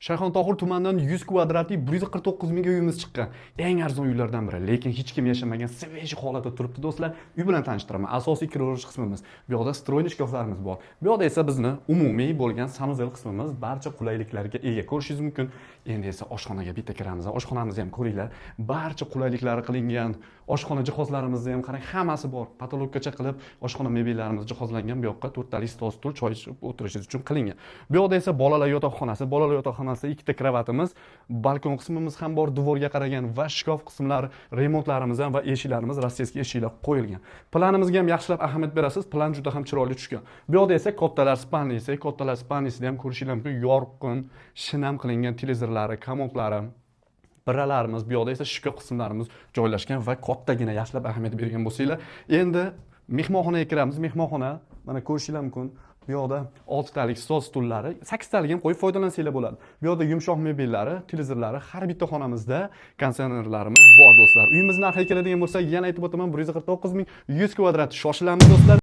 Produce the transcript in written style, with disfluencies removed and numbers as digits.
Shayxon Tohir tumanidan 100 kvadratli 149 mingga uyimiz chiqqan. Eng arzon uylardan biri, lekin hech kim yashamagan svejiy holatda turibdi do'stlar. Uy bilan tanishtiraman. Asosiy kiroverish qismimiz. Bu yoqda stroyniy shkaflarimiz bor. Bu yoqda esa bizni umumiy bo'lgan sanuzel qismimiz, barcha qulayliklarga ega. Ko'rishingiz mumkin. Endi esa oshxonaga bitta kiramiz. Oshxonamizni ham ko'ringlar. Barcha qulayliklari qilingan. Oshxona jihozlarimizni ham qarang, hammasi bor. Patologgacha qilib oshxona mebellarimiz jihozlangan. Bu yoqqa 4 talik stol, stul, choy ichib o'tirishingiz uchun qilingan. Bu yoqda esa bolalar yotoqxonasi, bolalar yotoqxonasida ikkita kravatimiz, balkon qismimiz ham bor, devorga qaragan va shkaf qismlari, remontlarimiz ham va eshiklarimiz rossiyskiy eshiklar qo'yilgan. Planimizga ham yaxshilab ahamiyat berasiz. Plan juda ham chiroyli tushgan. Bu yoqda esa kattalar spalniyasida ham ko'rishingiz mumkin, yorqin, shinam qilingan televizorlari, komodlari, biralarimiz, bu yoqda esa shkaf qismlarimiz joylashgan va kattagina yaxshilab ahamiyat bergan bo'lsanglar. Endi mehmonxonaga kiramiz. Mehmonxona mana ko'rishingiz mumkin. Bu yoqda 6 talik stol stullari, 8 talik ham qo'yib foydalansanglar bo'ladi. Bu yoqda yumshoq mebellari, televizorlari, har bitta xonamizda konditsionerlarimiz bor do'stlar. Uyimiz narxiga keladigan bo'lsak, yana aytib o'taman, 149 ming 100 kvadrat. Shoshilamiz do'stlar.